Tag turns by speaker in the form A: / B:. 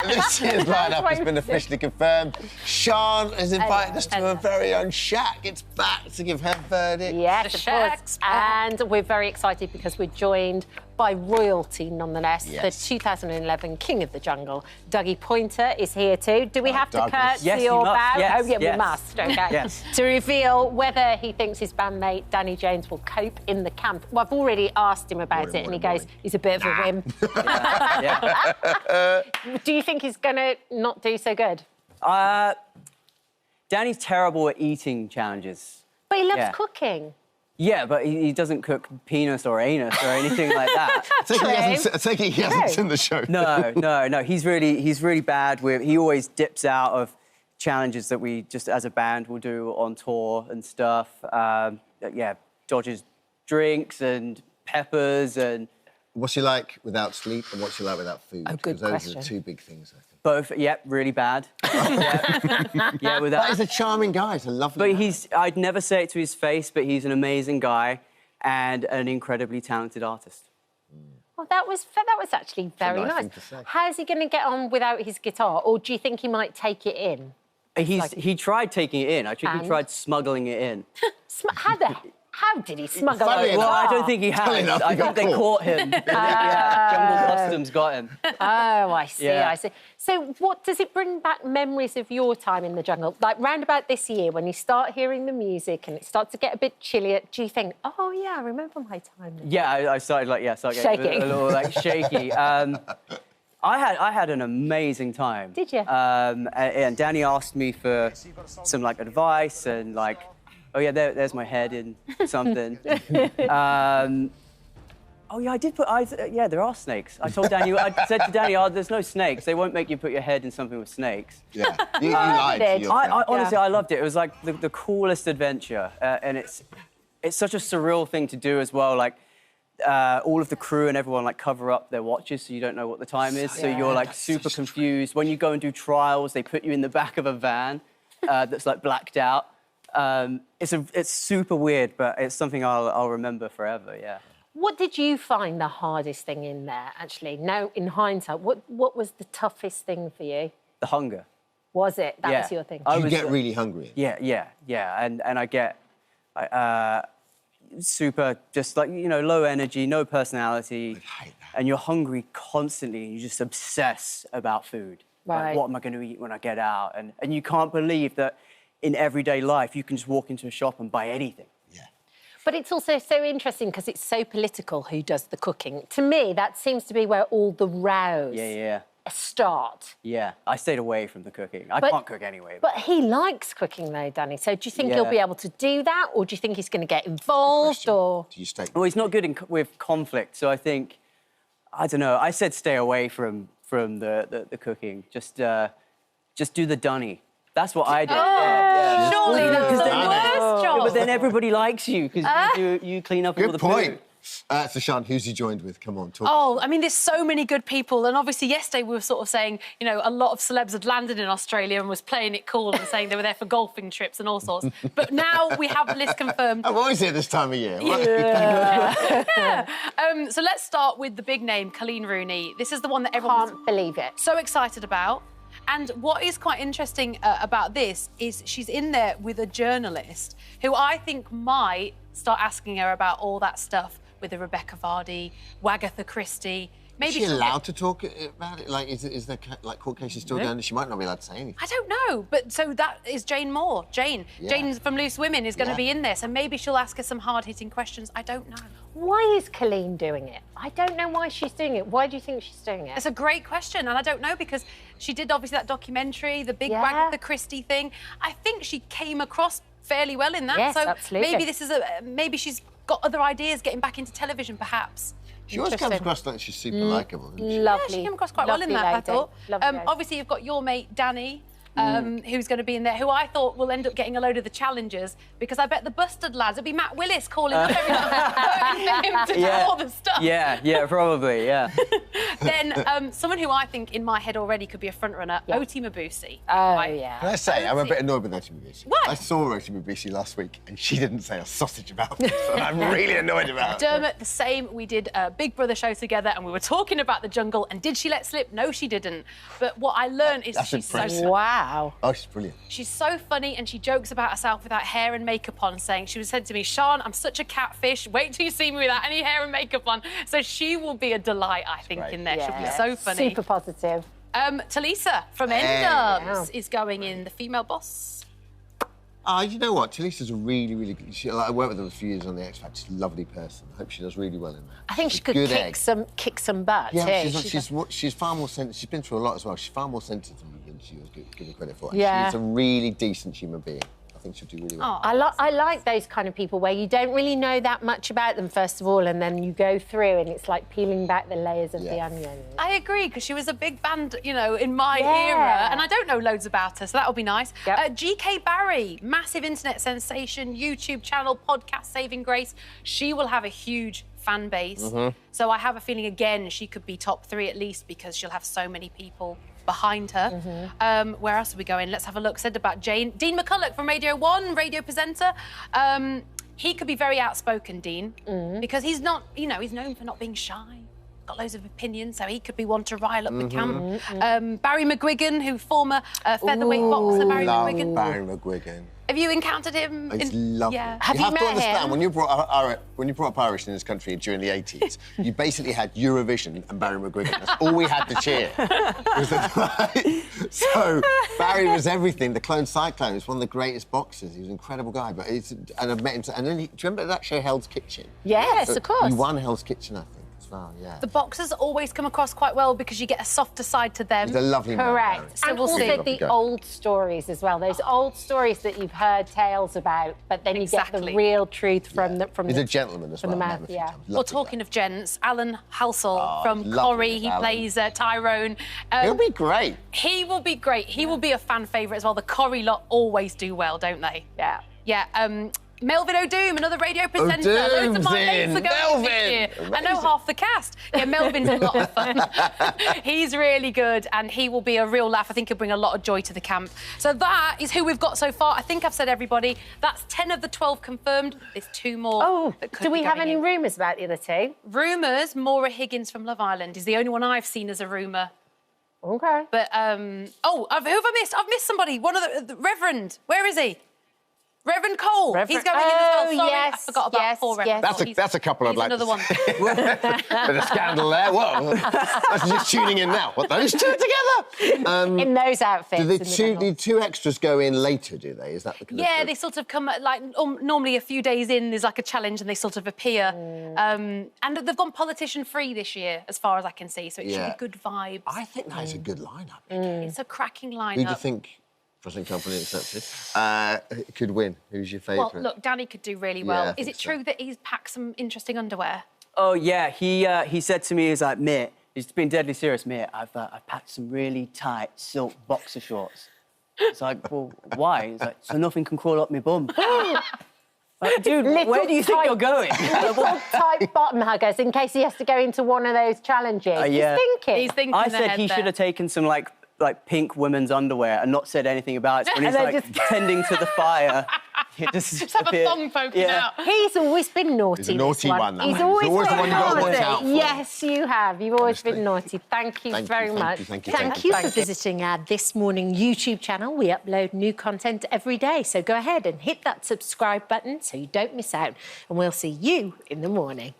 A: This year's lineup has been officially confirmed. Sian has invited us to her very own shack. It's back to give her verdict.
B: Yes, of course. And we're very excited because we're joined by royalty, nonetheless.
A: Yes.
B: The 2011 King of the Jungle, Dougie Pointer, is here too. Do we have to
A: Douglas.
B: curtsy
C: Yes,
B: or
C: you must.
B: bow?
C: Yes,
B: Oh, yeah,
C: yes.
B: we must. OK.
C: Yes.
B: To reveal whether he thinks his bandmate Danny Jones will cope in the camp. Well, I've already asked him about it, and he goes, he's a bit of a whim. Do you think he's going to not do so good?
C: Danny's terrible at eating challenges.
B: But he loves cooking.
C: Yeah, but he doesn't cook penis or anus or anything like that.
A: I take it he hasn't seen the show.
C: No. He's really bad with. He always dips out of challenges that we just as a band will do on tour and stuff. Dodges drinks and peppers and.
A: What's he like without sleep and what's he like without food?
B: Oh, good
A: Because those
B: question.
A: are the two big things, I think.
C: Both, really bad. Without.
A: But he's a charming guy. He's a lovely man.
C: I'd never say it to his face, but he's an amazing guy and an incredibly talented artist.
B: Well, that was actually very
A: nice
B: nice.
A: thing to say.
B: How's he going to get on without his guitar? Or do you think he might take it in?
C: He tried taking it in. I think he tried smuggling it in.
B: How did he smuggle
A: Funny
B: it?
C: Well, I don't think he has.
A: enough,
C: I
A: he
C: think
A: got
C: they
A: caught.
C: caught him. Jungle Customs got him.
B: Oh, I see,
C: Yeah.
B: I see. So what does it bring back memories of your time in the jungle? Like, round about this year, when you start hearing the music and it starts to get a bit chillier, do you think, oh, yeah, I remember my time there?
C: Yeah, I started getting
B: Shaking.
C: a little shaky. I had an amazing time.
B: Did you?
C: And Danny asked me for some advice and oh yeah, there's my head in something. Oh yeah, I did put yeah, there are snakes. I told Danny, I said to Danny, there's no snakes. They won't make you put your head in something with snakes.
A: Yeah, you lied to your friend.
C: Honestly, I loved it. It was like the coolest adventure, and it's such a surreal thing to do as well. All of the crew and everyone cover up their watches so you don't know what the time is. So you're super confused. When you go and do trials, they put you in the back of a van that's blacked out. It's super weird, but it's something I'll remember forever. Yeah.
B: What did you find the hardest thing in there, actually? Now, in hindsight, what was the toughest thing for you?
C: The hunger.
B: Was it? That was your thing?
A: You get really hungry.
C: Yeah. And I get super, just low energy, no personality.
A: I hate that.
C: And you're hungry constantly and you just obsess about food.
B: Right.
C: What am I going to eat when I get out? And you can't believe that in everyday life you can just walk into a shop and buy anything.
A: Yeah.
B: But it's also so interesting because it's so political who does the cooking. To me, that seems to be where all the rows start.
C: Yeah, I stayed away from the cooking. I can't cook anyway.
B: But he likes cooking, though, Danny. So do you think he'll be able to do that, or do you think he's going to get involved, or...?
A: Do you stay?
C: Well, he's not good with conflict, so I think, I don't know, I said stay away from the cooking. Just do the dunny. That's what I did.
B: Oh, surely that's the worst job.
C: Yeah, but then everybody likes you because you clean up all the
A: Good point.
C: food.
A: So, Sian, who's you joined with? Come on, talk.
D: Oh, I mean, there's so many good people. And obviously, yesterday we were sort of saying, a lot of celebs had landed in Australia and was playing it cool and saying they were there for golfing trips and all sorts. But now we have the list confirmed.
A: I'm always here this time of year.
D: So let's start with the big name, Colleen Rooney. This is the one that everyone
B: Can't believe it.
D: so excited about. And what is quite interesting about this is she's in there with a journalist who I think might start asking her about all that stuff with the Rebecca Vardy, Wagatha Christie. Maybe
A: Is she allowed to talk about it? Is there court cases still going? She might not be allowed to say anything.
D: I don't know, but so that is Jane Moore. Jane from Loose Women is going to be in there, so maybe she'll ask her some hard-hitting questions. I don't know.
B: Why is Colleen doing it? I don't know why she's doing it. Why do you think she's doing it?
D: It's a great question, and I don't know, because she did obviously that documentary, the big Wagatha Christie thing. I think she came across fairly well in that.
B: Yes,
D: so
B: absolutely.
D: maybe this is maybe she's got other ideas getting back into television, perhaps.
A: She always comes across like she's super likeable, doesn't she?
B: Lovely.
D: Yeah, she came across quite well in that, I thought.
B: Lovely lady.
D: Obviously, you've got your mate, Danny. who's going to be in there, who I thought will end up getting a load of the challengers, because I bet the Busted lads, it'll be Matt Willis calling up everyone, voting for him to do all the stuff.
C: Yeah, probably, yeah.
D: Then someone who I think in my head already could be a front runner, Oti Mabuse.
B: Oh,
D: right?
B: yeah.
A: Can I say, I'm a bit annoyed with Oti Mabuse.
D: What?
A: I saw Oti Mabuse last week and she didn't say a sausage about it, so I'm really annoyed about it.
D: Dermot, the same. We did a Big Brother show together and we were talking about the jungle, and did she let slip? No, she didn't. But what I learned is she's
A: impressive.
D: so...
B: Wow.
A: Oh, she's brilliant.
D: She's so funny, and she jokes about herself without hair and makeup on, saying, she said to me, Sian, I'm such a catfish. Wait till you see me without any hair and makeup on. So she will be a delight, I think, in there. She'll be so funny.
B: Super positive.
D: Talisa from N-Dubs is going in, the female boss.
A: You know what? Talisa's a really, really good... I worked with her a few years on the X Factor. She's a lovely person. I hope she does really well in that.
B: I think she could kick some butt,
A: yeah,
B: too.
A: she's far more sensitive. She's been through a lot as well. She's far more sensitive than she was given credit for. And
B: Yeah.
A: she's a really decent human being. I think she'll do really well.
B: I like those kind of people where you don't really know that much about them, first of all, and then you go through and it's like peeling back the layers of the onion.
D: I agree, because she was a big band, you know, in my era, and I don't know loads about her, so that'll be nice. GK Barry, massive internet sensation, YouTube channel, podcast saving grace. She will have a huge fan base. So I have a feeling, again, she could be top 3 at least, because she'll have so many people behind her. Where else are we going? Let's have a look. Said about Jane. Dean McCulloch from Radio 1, radio presenter. He could be very outspoken, Dean, because he's not, you know, he's known for not being shy. Got loads of opinions, so he could be one to rile up the camp. Barry McGuigan, who former featherweight boxer, Barry McGuigan.
A: Barry McGuigan.
D: Have you encountered him?
A: It's lovely.
D: Yeah.
B: Have
A: you have
B: you
A: to
B: met
A: understand,
B: him?
A: when you brought up Irish in this country during the 80s, you basically had Eurovision and Barry McGuigan. That's all we had to cheer. So Barry was everything. The Clone Cyclone was one of the greatest boxers. He was an incredible guy. But and I've met him. And then do you remember that show Hell's Kitchen?
B: Yes, of course.
A: He won Hell's Kitchen, I think. Well, yeah.
D: The boxers always come across quite well because you get a softer side to them.
A: He's a lovely man, Barry.
B: Correct.
D: So
B: And
D: we'll see.
B: also the old stories as well. Those old stories that you've heard tales about, but then you get the real truth from the
A: He's a gentleman as well.
B: the mouth, yeah.
D: Well, talking of gents, Alan Halsall from Corrie, he plays Tyrone.
A: He'll be great.
D: He will be great. He will be a fan favourite as well. The Corrie lot always do well, don't they?
B: Yeah.
D: Yeah. Melvin O'Doom, another radio presenter. Loads of my mates are going this year. I know half the cast. Yeah, Melvin's a lot of fun. He's really good, and he will be a real laugh. I think he'll bring a lot of joy to the camp. So that is who we've got so far. I think I've said everybody. That's 10 of the 12 confirmed. There's 2 more.
B: Oh, do we have any rumours about the other 2?
D: Rumours, Maura Higgins from Love Island is the only one I've seen as a rumour.
B: OK.
D: But, who have I missed? I've missed somebody. One of the Reverend. Where is he? Reverend Cole. He's going in as well. Sorry,
B: yes,
D: I forgot about poor Reverend Cole.
A: That's a couple I'd like
D: another
A: to
D: one.
A: Bit of scandal there. Whoa. That's just tuning in now. What, those 2 together?
B: In those outfits.
A: Do the 2 extras go in later, do they? Is that the kind
D: Yeah,
A: of
D: they sort of come, like, normally a few days in, there's like a challenge and they sort of appear. And they've gone politician-free this year, as far as I can see, so it should be good vibes.
A: I think that is a good lineup.
D: It's a cracking lineup.
A: Who do you think, Present Company accepted, could win? Who's your favourite?
D: Well, look, Danny could do really well.
A: Yeah, I
D: Is
A: think
D: it true that he's packed some interesting underwear?
C: Oh, yeah. He said to me, he's like, mate, he's been deadly serious, mate. I've packed some really tight silk boxer shorts. It's like, well, why? He's like, so nothing can crawl up my bum. Like, dude, where do you think you're going?
B: Little tight bottom huggers in case he has to go into one of those challenges.
C: Yeah.
D: He's thinking
C: I said he should have taken some, like pink women's underwear and not said anything about it. When he's like tending to the fire, it just
D: have a thong poking out.
B: He's always been naughty.
A: He's a naughty one.
B: He's always
A: the one you've got to watch out for.
B: Yes, you have. You've always been naughty. Thank you very much.
A: Thank you
B: for visiting our This Morning YouTube channel. We upload new content every day, so go ahead and hit that subscribe button so you don't miss out. And we'll see you in the morning.